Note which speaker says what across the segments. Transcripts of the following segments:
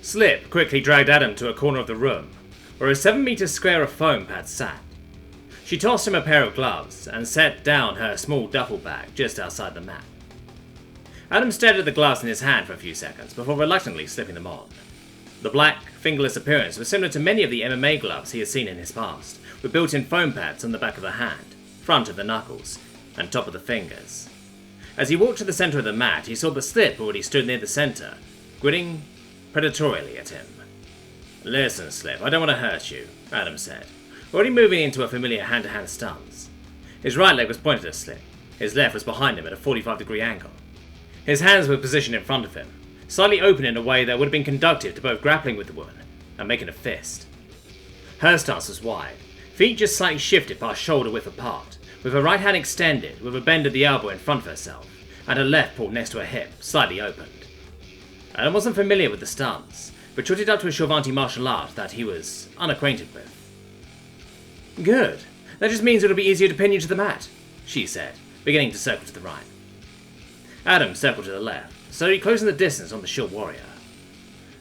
Speaker 1: Slip quickly dragged Adam to a corner of the room, where a 7-metre square of foam pad sat. She tossed him a pair of gloves and set down her small duffel bag just outside the mat. Adam stared at the gloves in his hand for a few seconds before reluctantly slipping them on. The black, fingerless appearance was similar to many of the MMA gloves he had seen in his past, with built-in foam pads on the back of the hand, front of the knuckles, and top of the fingers. As he walked to the centre of the mat, he saw that Slip already stood near the centre, grinning predatorily at him. "Listen, Slip, I don't want to hurt you," Adam said, already moving into a familiar hand-to-hand stance. His right leg was pointed at Slip. His left was behind him at a 45-degree angle. His hands were positioned in front of him, slightly open in a way that would have been conducive to both grappling with the woman and making a fist. Her stance was wide, feet just slightly shifted past shoulder width apart, with her right hand extended with a bend at the elbow in front of herself, and her left pulled next to her hip, slightly opened. Adam wasn't familiar with the stance, but chalked it up to a Shorvanti martial art that he was unacquainted with. "Good. That just means it'll be easier to pin you to the mat," she said, beginning to circle to the right. Adam circled to the left, slowly closing the distance on the short warrior.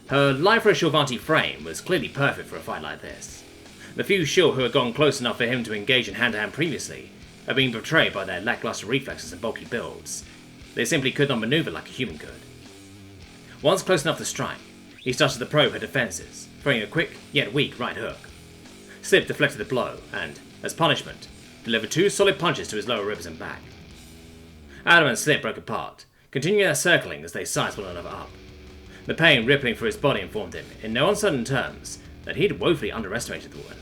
Speaker 1: Her light for a Shorvanti frame was clearly perfect for a fight like this. The few Shor who had gone close enough for him to engage in hand-to-hand previously had been betrayed by their lackluster reflexes and bulky builds. They simply could not maneuver like a human could. Once close enough to strike, he started to probe her defences, throwing a quick, yet weak right hook. Slip deflected the blow and, as punishment, delivered 2 solid punches to his lower ribs and back. Adam and Slip broke apart, continuing their circling as they sized one another up. The pain rippling through his body informed him, in no uncertain terms, that he had woefully underestimated the woman.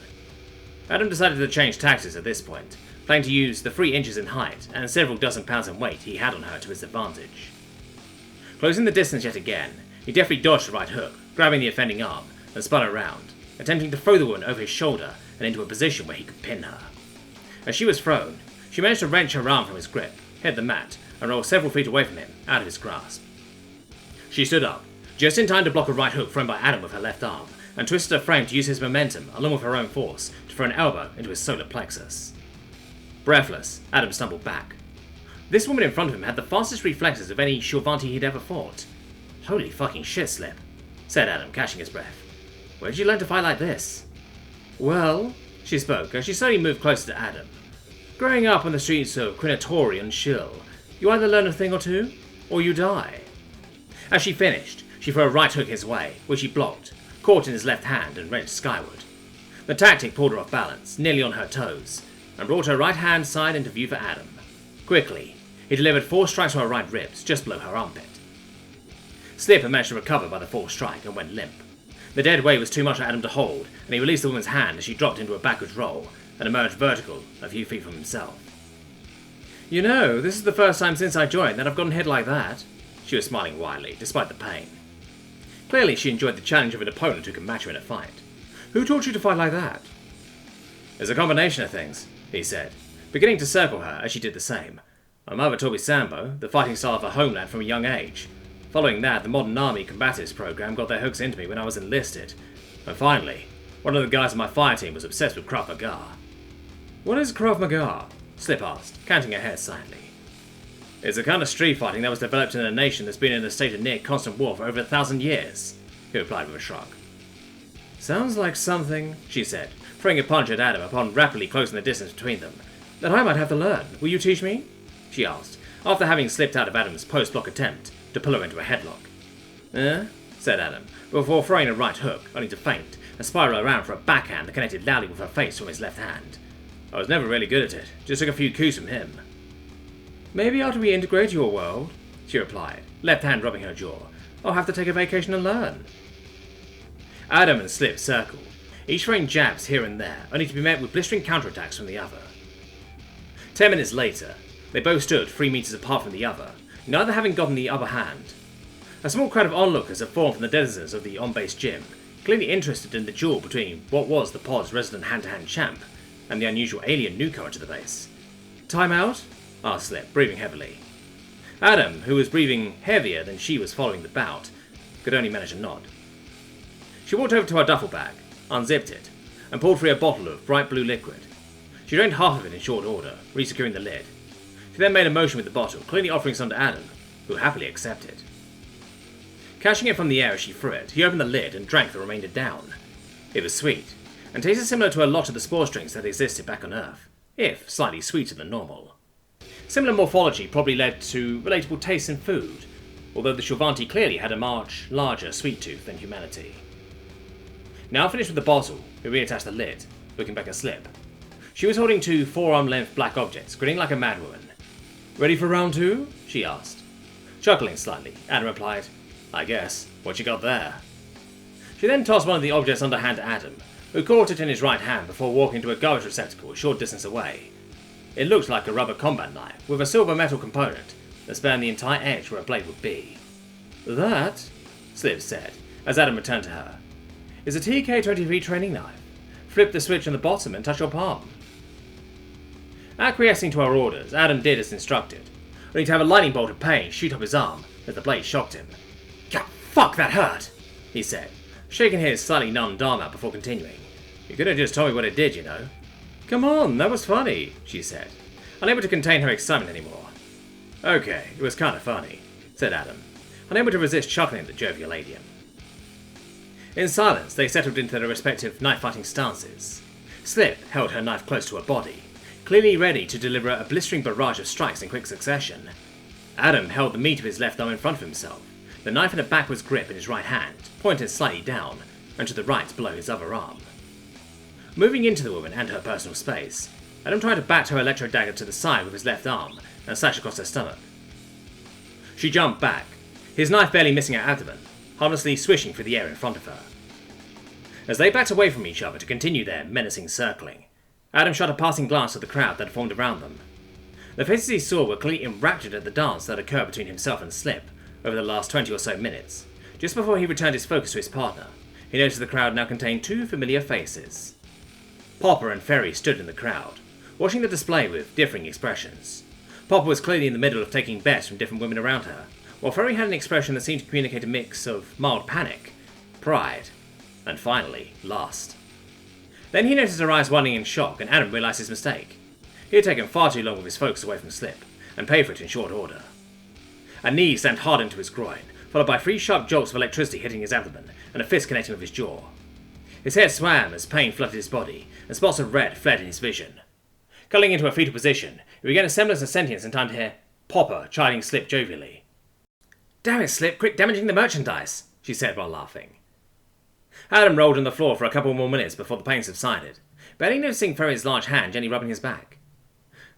Speaker 1: Adam decided to change tactics at this point, planning to use the 3 inches in height and several dozen pounds in weight he had on her to his advantage. Closing the distance yet again, he deftly dodged the right hook, grabbing the offending arm, and spun around, attempting to throw the woman over his shoulder and into a position where he could pin her. As she was thrown, she managed to wrench her arm from his grip, hit the mat, and roll several feet away from him, out of his grasp. She stood up, just in time to block a right hook thrown by Adam with her left arm, and twisted her frame to use his momentum, along with her own force, to throw an elbow into his solar plexus. Breathless, Adam stumbled back. This woman in front of him had the fastest reflexes of any Shorvanti he'd ever fought. "Holy fucking shit, Slip," said Adam, catching his breath. "Where did you learn to fight like this?" "Well," she spoke, as she slowly moved closer to Adam. "Growing up on the streets of Quinatori and Shill, you either learn a thing or two, or you die." As she finished, she threw a right hook his way, which he blocked, caught in his left hand and wrenched skyward. The tactic pulled her off balance, nearly on her toes, and brought her right hand side into view for Adam. Quickly, he delivered 4 strikes to her right ribs, just below her armpit. Slip had managed to recover by the 4th strike and went limp. The dead weight was too much for Adam to hold, and he released the woman's hand as she dropped into a backwards roll and emerged vertical a few feet from himself. "You know, this is the first time since I joined that I've gotten hit like that." She was smiling widely, despite the pain. Clearly she enjoyed the challenge of an opponent who could match her in a fight. "Who taught you to fight like that?" "It's a combination of things," he said, beginning to circle her as she did the same. "My mother taught me Sambo, the fighting style of her homeland, from a young age. Following that, the Modern Army Combatives program got their hooks into me when I was enlisted. And finally, one of the guys on my fire team was obsessed with Krav Maga." "What is Krav Maga?" Slip asked, canting her head slightly. "It's a kind of street fighting that was developed in a nation that's been in a state of near constant war for over 1,000 years, he replied with a shrug. "Sounds like something," she said, throwing a punch at Adam upon rapidly closing the distance between them, "that I might have to learn. Will you teach me?" she asked, after having slipped out of Adam's post-block attempt to pull her into a headlock. Said Adam, before throwing a right hook, only to feint, and spiral around for a backhand that connected loudly with her face from his left hand. "I was never really good at it, just took a few cues from him." "Maybe after we integrate your world," she replied, left hand rubbing her jaw, "I'll have to take a vacation and learn." Adam and Slip circled, each throwing jabs here and there, only to be met with blistering counterattacks from the other. 10 minutes later, they both stood 3 meters apart from the other, neither having gotten the upper hand. A small crowd of onlookers had formed from the denizens of the on-base gym, clearly interested in the duel between what was the pod's resident hand-to-hand champ and the unusual alien newcomer to the base. "Time out?" asked Slip, breathing heavily. Adam, who was breathing heavier than she was following the bout, could only manage a nod. She walked over to her duffel bag, unzipped it, and pulled free a bottle of bright blue liquid. She drained half of it in short order, re-securing the lid. She then made a motion with the bottle, clearly offering some to Adam, who happily accepted. Catching it from the air as she threw it, he opened the lid and drank the remainder down. It was sweet, and tasted similar to a lot of the sports drinks that existed back on Earth, if slightly sweeter than normal. Similar morphology probably led to relatable tastes in food, although the Shulvanti clearly had a much larger sweet tooth than humanity. Now finished with the bottle, he reattached the lid, looking back at Slip. She was holding two forearm-length black objects, grinning like a madwoman. "Ready for round two?" she asked. Chuckling slightly, Adam replied, "I guess. What you got there?" She then tossed one of the objects underhand to Adam, who caught it in his right hand before walking to a garbage receptacle a short distance away. It looked like a rubber combat knife, with a silver metal component that spanned the entire edge where a blade would be. "That," Slip said, as Adam returned to her, "is a TK-23 training knife. Flip the switch on the bottom and touch your palm." Acquiescing to her orders, Adam did as instructed, only to have a lightning bolt of pain shoot up his arm as the blade shocked him. "God, fuck, that hurt," he said, shaking his slightly numbed arm out before continuing. "You could have just told me what it did, you know." "Come on, that was funny," she said, unable to contain her excitement anymore. "Okay, it was kind of funny," said Adam, unable to resist chuckling at the jovial alien. In silence, they settled into their respective knife-fighting stances. Slip held her knife close to her body, clearly ready to deliver a blistering barrage of strikes in quick succession. Adam held the meat of his left arm in front of himself, the knife in a backwards grip in his right hand, pointed slightly down, and to the right below his other arm. Moving into the woman and her personal space, Adam tried to bat her electro dagger to the side with his left arm and slash across her stomach. She jumped back, his knife barely missing her abdomen, harmlessly swishing through the air in front of her. As they backed away from each other to continue their menacing circling, Adam shot a passing glance at the crowd that formed around them. The faces he saw were clearly enraptured at the dance that occurred between himself and Slip over the last 20 or so minutes. Just before he returned his focus to his partner, he noticed the crowd now contained two familiar faces. Popper and Ferry stood in the crowd, watching the display with differing expressions. Popper was clearly in the middle of taking bets from different women around her, while Ferry had an expression that seemed to communicate a mix of mild panic, pride, and finally, lust. Then he noticed her eyes widening in shock, and Adam realised his mistake. He had taken far too long with his focus away from Slip, and paid for it in short order. A knee slammed hard into his groin, followed by 3 sharp jolts of electricity hitting his abdomen, and a fist connecting with his jaw. His head swam as pain flooded his body, and spots of red fled in his vision. Culling into a fetal position, he regained a semblance of sentience in time to hear Popper chiding Slip jovially. "Damn it, Slip, quit damaging the merchandise," she said while laughing. Adam rolled on the floor for a couple more minutes before the pain subsided, barely noticing Ferry's large hand gently rubbing his back.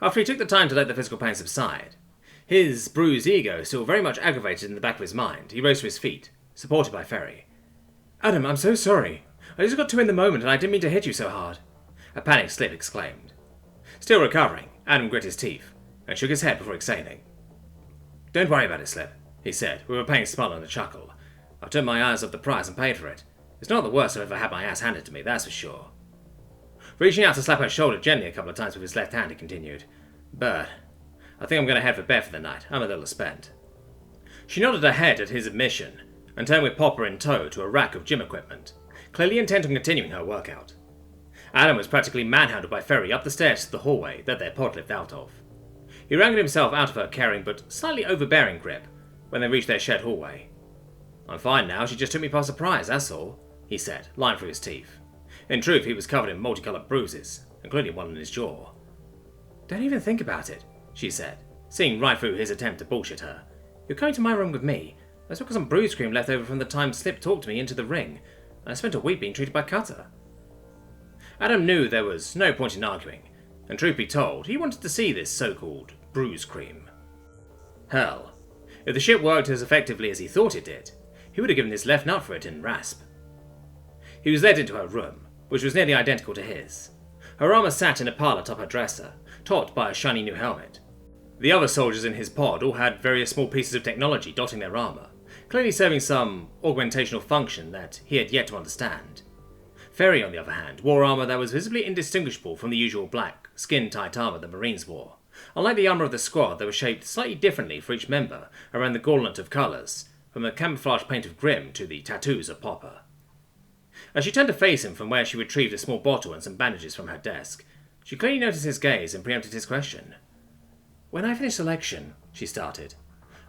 Speaker 1: After he took the time to let the physical pain subside, his bruised ego still very much aggravated in the back of his mind, he rose to his feet, supported by Ferry. "Adam, I'm so sorry. I just got too in the moment and I didn't mean to hit you so hard," a panicked Slip exclaimed. Still recovering, Adam grit his teeth and shook his head before exhaling. "Don't worry about it, Slip," he said, with a pained smile and a chuckle. "I've turned my eyes off the prize and paid for it. It's not the worst I've ever had my ass handed to me, that's for sure." Reaching out to slap her shoulder gently a couple of times with his left hand, he continued, "But I think I'm going to head for bed for the night. I'm a little spent." She nodded her head at his admission, and turned with Popper in tow to a rack of gym equipment, clearly intent on continuing her workout. Adam was practically manhandled by Ferry up the stairs to the hallway that their pod lived out of. He wrangled himself out of her caring but slightly overbearing grip when they reached their shared hallway. "I'm fine now, she just took me by surprise, that's all," he said, lying through his teeth. In truth, he was covered in multicoloured bruises, including one on his jaw. "Don't even think about it," she said, seeing right through his attempt to bullshit her. "You're coming to my room with me. That's because some bruise cream left over from the time Slip talked me into the ring, and I spent a week being treated by Cutter." Adam knew there was no point in arguing, and truth be told, he wanted to see this so-called bruise cream. Hell, if the shit worked as effectively as he thought it did, he would have given his left nut for it in rasp. He was led into her room, which was nearly identical to his. Her armour sat in a pile atop her dresser, topped by a shiny new helmet. The other soldiers in his pod all had various small pieces of technology dotting their armour, clearly serving some augmentational function that he had yet to understand. Ferry, on the other hand, wore armour that was visibly indistinguishable from the usual black, skin-tight armour the Marines wore. Unlike the armour of the squad, they were shaped slightly differently for each member around the gauntlet of colours, from the camouflage paint of Grim to the tattoos of Popper. As she turned to face him from where she retrieved a small bottle and some bandages from her desk, she clearly noticed his gaze and preempted his question. "When I finished selection," she started,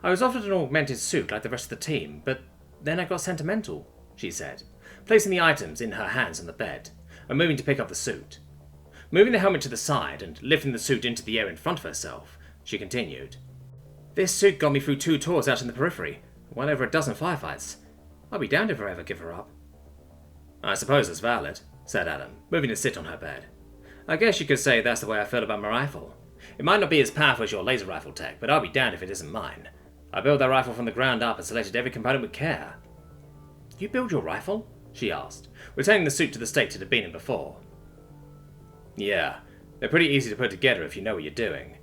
Speaker 1: "I was offered an augmented suit like the rest of the team, but Then I got sentimental, she said, placing the items in her hands on the bed, and moving to pick up the suit. Moving the helmet to the side and lifting the suit into the air in front of herself, she continued. This suit got me through 2 tours out in the periphery, well over a dozen firefights. I'll be damned if I ever give her up. I suppose that's valid, said Adam, moving to sit on her bed. I guess you could say that's the way I feel about my rifle. It might not be as powerful as your laser rifle tech, but I'll be damned if it isn't mine. I built that rifle from the ground up and selected every component with care. You build your rifle? She asked, returning the suit to the state it had been in before. Yeah, they're pretty easy to put together if you know what you're doing.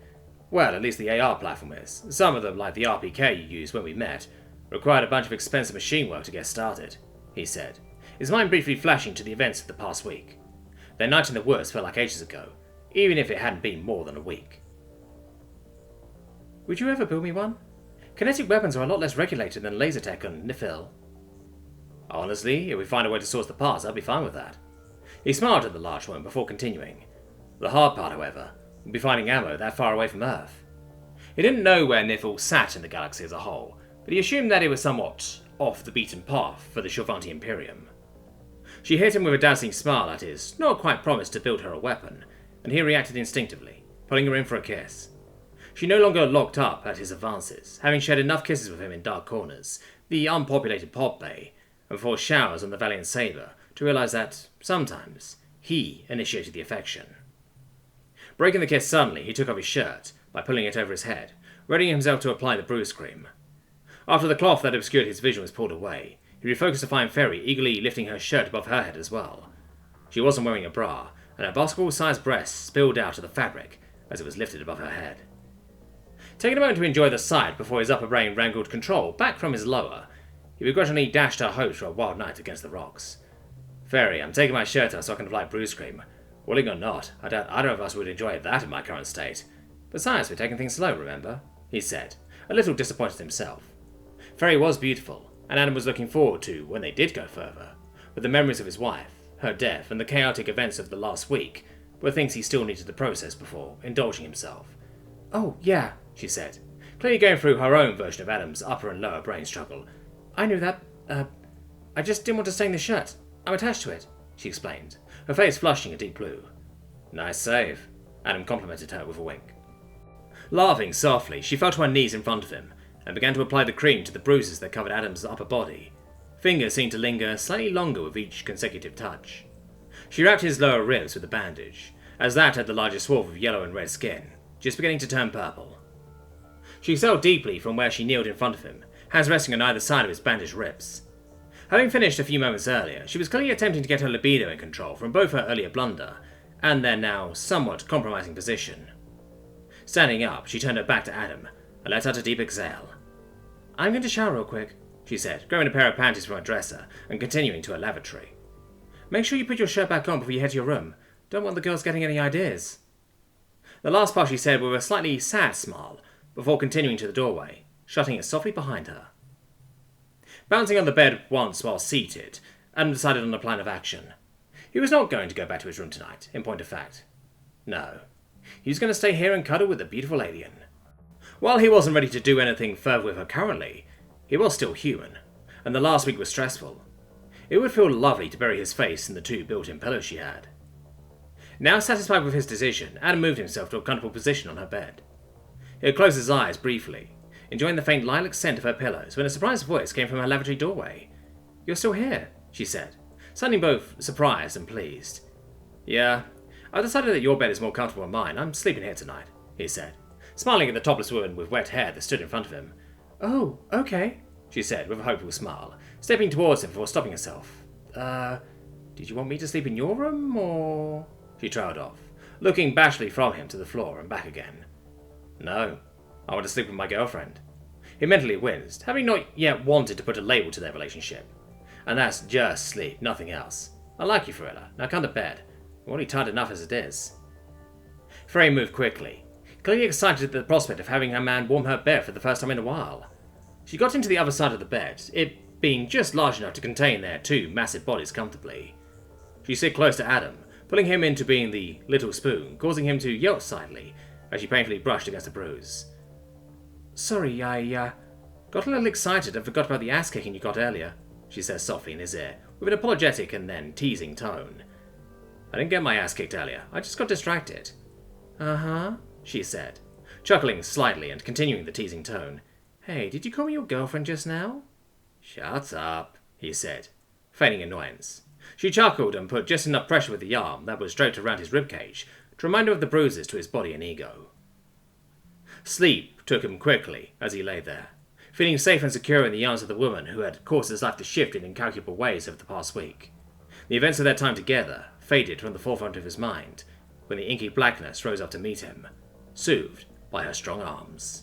Speaker 1: Well, at least the AR platform is. Some of them, like the RPK you used when we met, required a bunch of expensive machine work to get started, he said, his mind briefly flashing to the events of the past week. Their night in the woods felt like ages ago, even if it hadn't been more than a week. Would you ever build me one? Kinetic weapons are a lot less regulated than laser tech and Nifil. Honestly, if we find a way to source the parts, I'll be fine with that. He smiled at the large woman before continuing. The hard part, however, would be finding ammo that far away from Earth. He didn't know where Nifil sat in the galaxy as a whole, but he assumed that it was somewhat off the beaten path for the Shilvanti Imperium. She hit him with a dazzling smile at his not quite promise to build her a weapon, and he reacted instinctively, pulling her in for a kiss. She no longer locked up at his advances, having shared enough kisses with him in dark corners, the unpopulated pod bay, and before showers on the Valiant Saber, to realize that, sometimes, he initiated the affection. Breaking the kiss suddenly, he took off his shirt, by pulling it over his head, readying himself to apply the bruise cream. After the cloth that obscured his vision was pulled away, he refocused to find Ferry eagerly lifting her shirt above her head as well. She wasn't wearing a bra, and her basketball-sized breasts spilled out of the fabric as it was lifted above her head. Taking a moment to enjoy the sight before his upper brain wrangled control back from his lower, he begrudgingly dashed her hopes for a wild night against the rocks. Ferry, I'm taking my shirt off so I can apply bruise cream. Willing or not, I doubt either of us would enjoy that in my current state. Besides, we're taking things slow, remember? He said, a little disappointed himself. Ferry was beautiful, and Adam was looking forward to when they did go further, but the memories of his wife, her death, and the chaotic events of the last week were things he still needed to process before indulging himself. Oh, yeah, she said, clearly going through her own version of Adam's upper and lower brain struggle. I knew that. I just didn't want to stain the shirt. I'm attached to it, she explained, her face flushing a deep blue. Nice save, Adam complimented her with a wink. Laughing softly, she fell to her knees in front of him and began to apply the cream to the bruises that covered Adam's upper body. Fingers seemed to linger slightly longer with each consecutive touch. She wrapped his lower ribs with a bandage, as that had the largest swath of yellow and red skin, just beginning to turn purple. She exhaled deeply from where she kneeled in front of him, hands resting on either side of his bandaged ribs. Having finished a few moments earlier, she was clearly attempting to get her libido in control from both her earlier blunder and their now somewhat compromising position. Standing up, she turned her back to Adam and let out a deep exhale. I'm going to shower real quick, she said, grabbing a pair of panties from her dresser and continuing to her lavatory. Make sure you put your shirt back on before you head to your room. Don't want the girls getting any ideas. The last part she said with a slightly sad smile before continuing to the doorway, shutting it softly behind her. Bouncing on the bed once while seated, Adam decided on a plan of action. He was not going to go back to his room tonight, in point of fact. No. He was going to stay here and cuddle with the beautiful alien. While he wasn't ready to do anything further with her currently, he was still human, and the last week was stressful. It would feel lovely to bury his face in the 2 built-in pillows she had. Now satisfied with his decision, Adam moved himself to a comfortable position on her bed. He had closed his eyes briefly, enjoying the faint lilac scent of her pillows, when a surprised voice came from her lavatory doorway. You're still here, she said, sounding both surprised and pleased. Yeah, I've decided that your bed is more comfortable than mine. I'm sleeping here tonight, he said, smiling at the topless woman with wet hair that stood in front of him. Oh, okay, she said with a hopeful smile, stepping towards him before stopping herself. Did you want me to sleep in your room, or...? She trailed off, looking bashfully from him to the floor and back again. No, I want to sleep with my girlfriend. He mentally winced, having not yet wanted to put a label to their relationship. And that's just sleep, nothing else. I like you, Farilla. Now come to bed. I'm already tired enough as it is. Frey moved quickly, clearly excited at the prospect of having her man warm her bed for the first time in a while. She got into the other side of the bed, it being just large enough to contain their 2 massive bodies comfortably. She sit close to Adam, pulling him into being the little spoon, causing him to yelp slightly as she painfully brushed against a bruise. Sorry, I got Got a little excited and forgot about the ass-kicking you got earlier, she says softly in his ear, with an apologetic and then teasing tone. I didn't get my ass kicked earlier, I just got distracted. Uh-huh, she said, chuckling slightly and continuing the teasing tone. Hey, did you call me your girlfriend just now? Shut up, he said, feigning annoyance. She chuckled and put just enough pressure with the arm that was draped around his ribcage to remind him of the bruises to his body and ego. Sleep took him quickly as he lay there, feeling safe and secure in the arms of the woman who had caused his life to shift in incalculable ways over the past week. The events of their time together faded from the forefront of his mind when the inky blackness rose up to meet him, soothed by her strong arms.